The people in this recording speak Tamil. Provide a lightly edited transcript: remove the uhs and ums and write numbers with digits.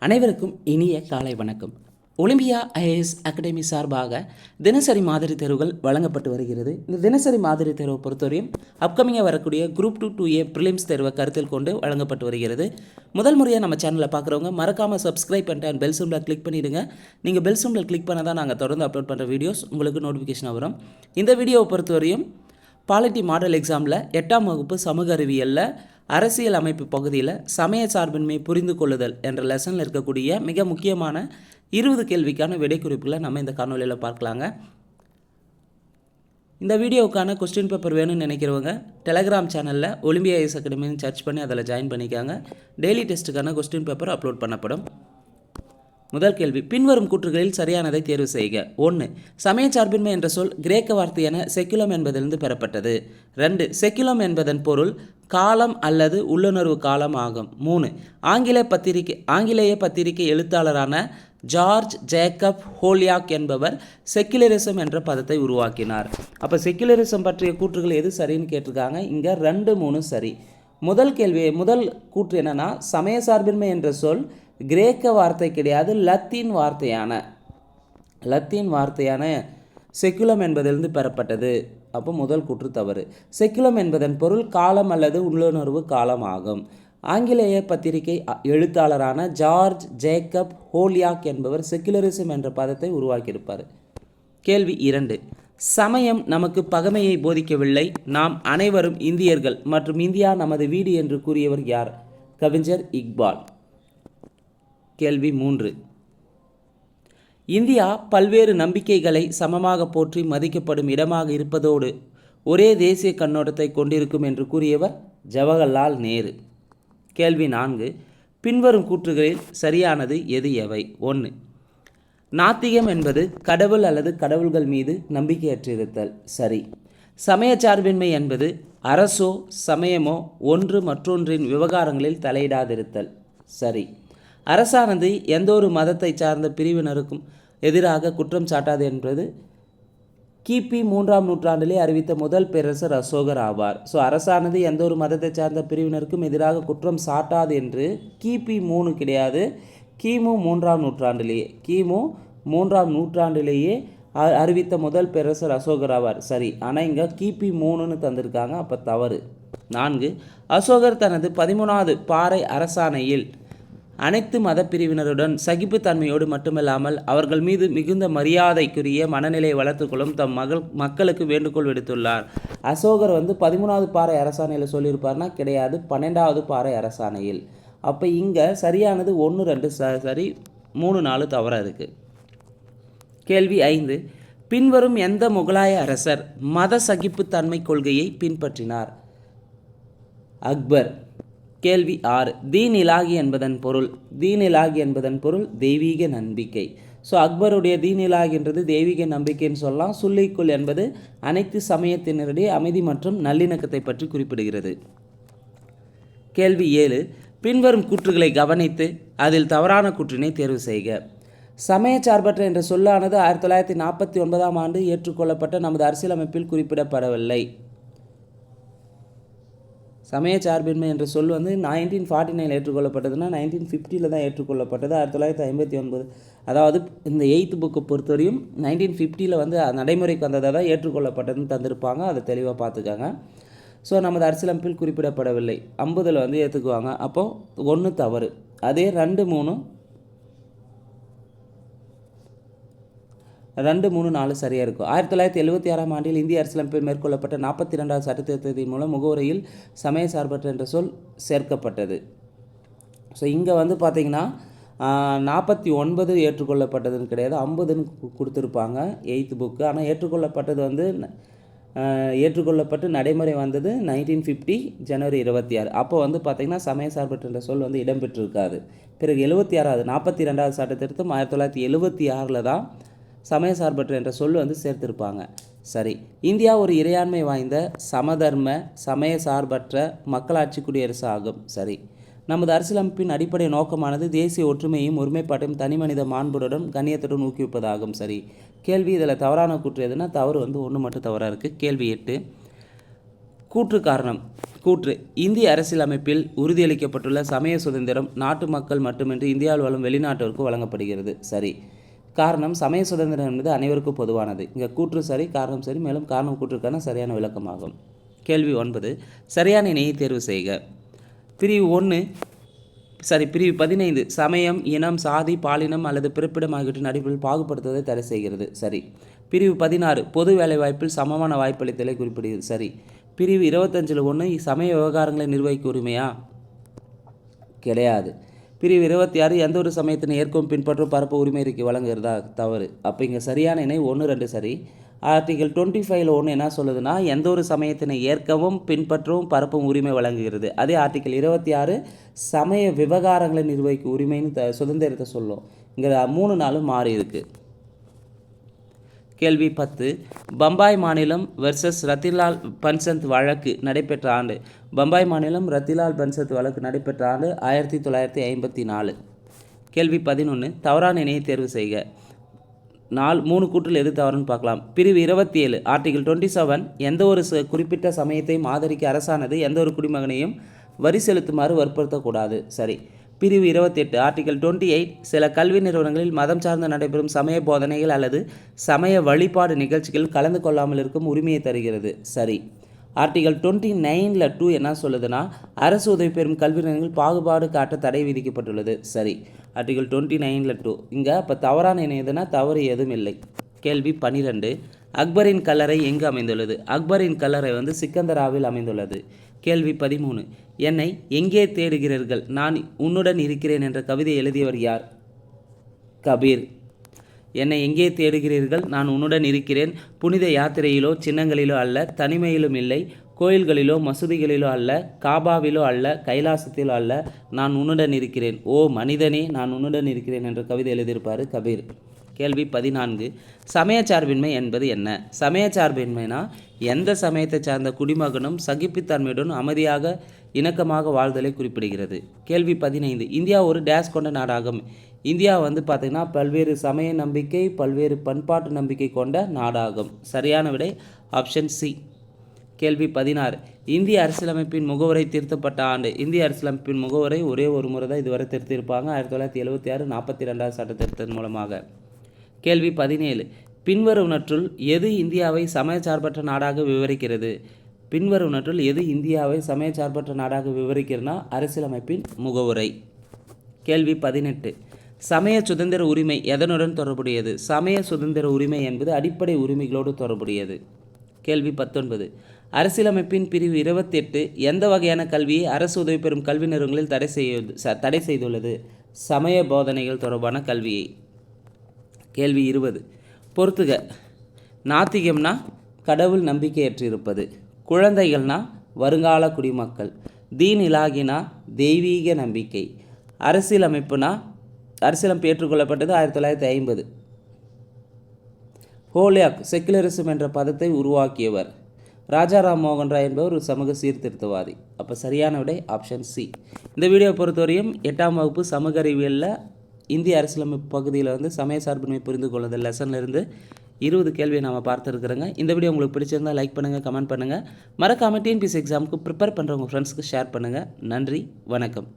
அனைவருக்கும் இனிய காலை வணக்கம். ஒலிம்பியா ஐஏஎஸ் அகாடமி சார்பாக தினசரி மாதிரி தேர்வுகள் வழங்கப்பட்டு வருகிறது. இந்த தினசரி மாதிரி தேர்வை பொறுத்தவரையும் அப்கமிங்காக வரக்கூடிய குரூப் 2 2A ப்ரிலிம்ஸ் தேர்வை கருத்தில் கொண்டு வழங்கப்பட்டு வருகிறது. முதல் முறையாக நம்ம சேனலில் பார்க்குறவங்க மறக்காமல் சப்ஸ்கிரைப் பண்ணிட்டு அண்ட் பெல் சிம்பிளை கிளிக் பண்ணிவிடுங்க. நீங்கள் பெல் சிம்பிளை கிளிக் பண்ணால் தான் நாங்கள் தொடர்ந்து அப்லோட் பண்ணுற வீடியோஸ் உங்களுக்கு நோட்டிஃபிகேஷன் வரும். இந்த வீடியோவை பொறுத்தவரையும் பாலிட்டி மாடல் எக்ஸாமில் 8ஆம் வகுப்பு சமூக அறிவியலில் அரசியல் அமைப்பு பகுதியில் சமய சார்பின்மை புரிந்து கொள்ளுதல் என்ற லெசனில் இருக்கக்கூடிய மிக முக்கியமான 20 கேள்விக்கான விடைக்குறிப்புகளை நம்ம இந்த காணொலியில் பார்க்கலாங்க. இந்த வீடியோவுக்கான கொஸ்டின் பேப்பர் வேணும்னு நினைக்கிறவங்க டெலகிராம் சேனலில் ஒலிம்பியா ஐஏஎஸ் அகாடமின்னு சர்ச் பண்ணி அதில் ஜாயின் பண்ணிக்காங்க. டெய்லி டெஸ்ட்டுக்கான கொஸ்டின் பேப்பர் அப்லோட் பண்ணப்படும். முதல் கேள்வி, பின்வரும் கூற்றுகளில் சரியானதை தேர்வு செய்க. 1. சமய சார்பின்மை என்ற சொல் கிரேக்க வார்த்தையான செக்குலம் என்பதிலிருந்து பெறப்பட்டது. 2. செக்குலம் என்பதன் பொருள் காலம் அல்லது உள்ளுணர்வு காலம் ஆகும். 3. ஆங்கிலேய பத்திரிகை எழுத்தாளரான ஜார்ஜ் ஜேக்கப் ஹோலியாக் என்பவர் செக்குலரிசம் என்ற பதத்தை உருவாக்கினார். அப்போ செக்குலரிசம் பற்றிய கூற்றுகள் எது சரின்னு கேட்டிருக்காங்க. இங்கே 2, 3 சரி. முதல் கூற்று என்னன்னா, சமய சார்பின்மை என்ற சொல் கிரேக்க வார்த்தை கிடையாது, லத்தீன் வார்த்தையான செக்குலம் என்பதிலிருந்து பெறப்பட்டது. அப்போ முதல் கூற்று தவறு. செக்குலம் என்பதன் பொருள் காலம் அல்லது உள்ளுணர்வு காலம் ஆகும். ஆங்கிலேய பத்திரிகை எழுத்தாளரான ஜார்ஜ் ஜேக்கப் ஹோலியாக் என்பவர் செக்குலரிசம் என்ற பதத்தை உருவாக்கியிருப்பார். கேள்வி 2. சமயம் நமக்கு பகைமையை போதிக்கவில்லை, நாம் அனைவரும் இந்தியர்கள் மற்றும் இந்தியா நமது வீடு என்று கூறியவர் யார்? கவிஞர் இக்பால். கேள்வி 3. இந்தியா பல்வேறு நம்பிக்கைகளை சமமாக போற்றி மதிக்கப்படும் இடமாக இருப்பதோடு ஒரே தேசிய கண்ணோட்டத்தை கொண்டிருக்கும் என்று கூறியவர் ஜவஹர்லால் நேரு. கேள்வி 4. பின்வரும் கூற்றுகளில் சரியானது எவை? 1. நாத்திகம் என்பது கடவுள் அல்லது கடவுள்கள் மீது நம்பிக்கையற்றிருத்தல். சரி. சமயச்சார்பின்மை என்பது அரசோ சமயமோ ஒன்று மற்றொன்றின் விவகாரங்களில் தலையிடாதிருத்தல். சரி. அரசானது எந்த ஒரு மதத்தை சார்ந்த பிரிவினருக்கும் எதிராக குற்றம் சாட்டாது என்பது கிபி 3ஆம் நூற்றாண்டிலே அறிவித்த முதல் பேரரசர் அசோகர் ஆவார். ஸோ அரசானது எந்த ஒரு மதத்தை சார்ந்த பிரிவினருக்கும் எதிராக குற்றம் சாட்டாது என்று கிபி 3 கிடையாது, கிமு 3ஆம் நூற்றாண்டிலேயே அறிவித்த முதல் பேரரசர் அசோகர் ஆவார். சரி. ஆனால் இங்கே கிபி 3ன்னு தந்திருக்காங்க, அப்போ தவறு. 4. அசோகர் தனது 13வது பாறை அரசாணையில் அனைத்து மத பிரிவினருடன் சகிப்புத்தன்மையோடு மட்டுமல்லாமல் அவர்கள் மீது மிகுந்த மரியாதைக்குரிய மனநிலையை வளர்த்துக்கொள்ளும் தம் மக்களுக்கு வேண்டுகோள் விடுத்துள்ளார். அசோகர் 13வது பாறை அரசாணையில் சொல்லியிருப்பார்னா கிடையாது, 12வது பாறை அரசாணையில். அப்போ இங்கே சரியானது 1, 2 சரி, 3, 4 தவறாக இருக்குது. கேள்வி 5. பின்வரும் எந்த முகலாய அரசர் மத சகிப்புத்தன்மை கொள்கையை பின்பற்றினார்? அக்பர். கேள்வி 6. தீன் இலாகி என்பதன் பொருள் தெய்வீக நம்பிக்கை. ஸோ அக்பருடைய தீன் இலாகின்றது தெய்வீக நம்பிக்கைன்னு சொல்லலாம். சுல்லைக்குள் என்பது அனைத்து சமயத்தினருடைய அமைதி மற்றும் நல்லிணக்கத்தை பற்றி குறிப்பிடுகிறது. கேள்வி 7. பின்வரும் கூற்றுகளை கவனித்து அதில் தவறான கூற்றினை தேர்வு செய்க. சமயச்சார்பற்ற என்ற சொல்லானது 1949ஆம் ஆண்டு ஏற்றுக்கொள்ளப்பட்ட நமது அரசியலமைப்பில் குறிப்பிடப்படவில்லை. சமயச்சார்பின்மை என்ற சொல் 1949 ஏற்றுக்கொள்ளப்பட்டதுன்னா 1950 தான் ஏற்றுக்கொள்ளப்பட்டது. 1959, அதாவது இந்த 8th புக்கு பொறுத்தவரையும் 1950 நடைமுறைக்கு வந்ததாக தான் ஏற்றுக்கொள்ளப்பட்டதுன்னு தந்திருப்பாங்க. அதை தெளிவாக பார்த்துக்காங்க. ஸோ நமது அரசியலமைப்பில் குறிப்பிடப்படவில்லை. 50 ஏற்றுக்குவாங்க. அப்போது 1 தவறு. அதே 2, 3 4 சரியாக இருக்கும். 1976ஆம் ஆண்டில் இந்திய அரசியலமைப்பில் மேற்கொள்ளப்பட்ட 42வது சட்டத்திருத்தத்தின் மூலம் முகவுரையில் சமய சார்பற்ற என்ற சொல் சேர்க்கப்பட்டது. ஸோ இங்கே பார்த்திங்கன்னா 49 ஏற்றுக்கொள்ளப்பட்டதுன்னு கிடையாது, 50ன்னு கொடுத்துருப்பாங்க 8th புக்கு. ஆனால் ஏற்றுக்கொள்ளப்பட்டு நடைமுறை வந்தது 1950 ஜனவரி 26. அப்போ பார்த்திங்கன்னா சமய சார்பற்ற என்ற சொல் இடம்பெற்றிருக்காது. பிறகு 42வது சட்டத்திருத்தம் 1976 தான் சமய சார்பற்ற என்ற சொல் சேர்த்திருப்பாங்க. சரி. இந்தியா ஒரு இறையாண்மை வாய்ந்த சமதர்ம சமய சார்பற்ற மக்களாட்சி குடியரசு ஆகும். சரி. நமது அரசியலமைப்பின் அடிப்படை நோக்கமானது தேசிய ஒற்றுமையும் ஒருமைப்பாட்டையும் தனிமனித மாண்புடன் கண்ணியத்துடன் ஊக்குவிப்பதாகும். சரி. கேள்வி இதில் தவறான கூற்று எதுனா தவறு 1 மட்டும் தவறாக இருக்குது. கேள்வி 8. கூற்று காரணம். கூற்று: இந்திய அரசியலமைப்பில் உறுதியளிக்கப்பட்டுள்ள சமய சுதந்திரம் நாட்டு மக்கள் மட்டுமின்றி இந்தியாவில் வாழும் வெளிநாட்டவருக்கு வழங்கப்படுகிறது. சரி. காரணம்: சமய சுதந்திரம் என்பது அனைவருக்கும் பொதுவானது. இங்கே கூற்று சரி, காரணம் சரி. மேலும் காரணம் கூற்றுக்கான சரியான விளக்கமாகும். கேள்வி 9. சரியான இணையை தேர்வு செய்க. பிரிவு 15 சமயம், இனம், சாதி, பாலினம் அல்லது பிறப்பிடம் ஆகியவற்றின் அடிப்படையில் பாகுபடுத்துவதை தடை செய்கிறது. சரி. பிரிவு 16 பொது வேலைவாய்ப்பில் சமமான வாய்ப்பளித்தலை குறிப்பிடுகிறது. சரி. பிரிவு 25 சமய விவகாரங்களை நிர்வகிக்க உரிமையா? கிடையாது. பிரிவு 26 எந்த ஒரு சமயத்தினை ஏற்கவும் பின்பற்றும் பரப்பு உரிமை அறிக்கை வழங்குகிறதா? தவறு. அப்போ இங்கே சரியான இணை 1, 2 சரி. ஆர்டிகல் 25 என்ன சொல்லுதுன்னா, எந்த ஒரு சமயத்தினை ஏற்கவும் பின்பற்றவும் பரப்பும் உரிமை வழங்குகிறது. அதே ஆர்டிகல் 26 சமய விவகாரங்களை நிர்வகிக்கும் உரிமைன்னு சுதந்திரத்தை சொல்லும். இங்கே 3 நாளும் மாறி இருக்கு. கேள்வி 10. பம்பாய் மாநிலம் வெர்சஸ் ரத்திலால் பன்சந்த் வழக்கு நடைபெற்ற ஆண்டு. பம்பாய் மாநிலம் ரத்திலால் பன்சந்த் வழக்கு நடைபெற்ற ஆண்டு 1954. கேள்வி 11. தவறான இணையை தேர்வு செய்க. 3 கூற்றில் எது தவறுன்னு பார்க்கலாம். பிரிவு 27 ஆர்டிகல் 27 எந்த ஒரு குறிப்பிட்ட சமயத்தையும் ஆதரிக்க அரசானது எந்த ஒரு குடிமகனையும் வரி செலுத்துமாறு வற்புறுத்தக்கூடாது. சரி. பிரிவு 28 ஆர்டிகல் 28 சில கல்வி நிறுவனங்களில் மதம் சார்ந்து நடைபெறும் சமய போதனைகள் அல்லது சமய வழிபாடு நிகழ்ச்சிகள் கலந்து கொள்ளாமல் இருக்கும் உரிமையை தருகிறது. சரி. ஆர்டிகல் 29 என்ன சொல்லுதுன்னா, அரசு உதவி பெறும் கல்வி நிறுவனங்கள் பாகுபாடு காட்ட தடை விதிக்கப்பட்டுள்ளது. சரி. ஆர்டிகல் 29 இங்கே இப்போ தவறான இணையதுன்னா தவறு எதுவும் இல்லை. கேள்வி 12. அக்பரின் கல்லறை எங்கு அமைந்துள்ளது? அக்பரின் கல்லறை சிக்கந்தராவில் அமைந்துள்ளது. கேள்வி 13. என்னை எங்கே தேடுகிறீர்கள், நான் உன்னுடன் இருக்கிறேன் என்ற கவிதை எழுதியவர் யார்? கபீர். என்னை எங்கே தேடுகிறீர்கள், நான் உன்னுடன் இருக்கிறேன் புனித யாத்திரையிலோ சின்னங்களிலோ அல்ல, தனிமையிலும் இல்லை, கோயில்களிலோ மசூதிகளிலோ அல்ல, காபாவிலோ அல்ல, கைலாசத்திலோ அல்ல, நான் உன்னுடன் இருக்கிறேன், ஓ மனிதனே நான் உன்னுடன் இருக்கிறேன் என்ற கவிதை எழுதியிருப்பார் கபீர். கேள்வி 14. சமயச்சார்பின்மை என்பது என்ன? சமயச்சார்பின்மைனா எந்த சமயத்தை சார்ந்த குடிமகனும் சகிப்புத்தன்மையுடன் அமைதியாக இணக்கமாக வாழ்தலை குறிப்பிடுகிறது. கேள்வி 15. இந்தியா ஒரு டேஸ் கொண்ட நாடாகும். இந்தியா பார்த்திங்கன்னா பல்வேறு சமய நம்பிக்கை பல்வேறு பண்பாட்டு நம்பிக்கை கொண்ட நாடாகும். சரியான விடை ஆப்ஷன் சி. கேள்வி 16. இந்திய அரசியலமைப்பின் முகவரை திருத்தப்பட்ட ஆண்டு. இந்திய அரசியலமைப்பின் முகவரை ஒரே ஒரு முறை தான் இதுவரை திருத்தியிருப்பாங்க, 1976 42வது சட்ட திருத்தத்தின் மூலமாக. கேள்வி 17. பின்வருவனற்றுள் எது இந்தியாவை சமயச்சார்பற்ற நாடாக விவரிக்கிறது? பின்வருவனற்றுள் எது இந்தியாவை சமயச்சார்பற்ற நாடாக விவரிக்கிறதுனா அரசியலமைப்பின் முகவுரை. கேள்வி 18. சமய சுதந்திர உரிமை எதனுடன் தொடர்புடையது? சமய சுதந்திர உரிமை என்பது அடிப்படை உரிமைகளோடு தொடர்புடையது. கேள்வி 19. அரசியலமைப்பின் பிரிவு 28 எந்த வகையான கல்வியை அரசு உதவி பெறும் கல்வி நிறுவனங்களில் தடை செய்துள்ளது? சமய போதனைகள் தொடர்பான கல்வியை. கேள்வி 20. பொறுத்துக. நாத்திகம்னா கடவுள் நம்பிக்கையற்றிருப்பது, குழந்தைகள்னா வருங்கால குடிமக்கள், தீன் இலாகினா தெய்வீக நம்பிக்கை, அரசியலமைப்பு ஏற்றுக்கொள்ளப்பட்டது 1950. ஹோலியாக் செக்குலரிசம் என்ற பதத்தை உருவாக்கியவர் ராஜாராம் மோகன் ராய் என்பவர் ஒரு சமூக சீர்திருத்தவாதி. அப்போ சரியான விடை ஆப்ஷன் சி. இந்த வீடியோவை பொறுத்தவரையும் 8ஆம் வகுப்பு சமூக அறிவியலில் இந்திய அரசியலமைப்பு பகுதியில் சமய சார்பின்மை புரிந்து கொள்ளுதல் லெசன்லேருந்து 20 கேள்வியை நாம் பார்த்துருக்குறோங்க. இந்த வீடியோ உங்களுக்கு பிடிச்சிருந்தால் லைக் பண்ணுங்கள், கமெண்ட் பண்ணுங்கள். மறக்காமல் டிஎன்பிஎஸ்சி எக்ஸாமுக்கு ப்ரிப்பேர் பண்ணுறவங்க ஃப்ரெண்ட்ஸ்க்கு ஷேர் பண்ணுங்கள். நன்றி, வணக்கம்.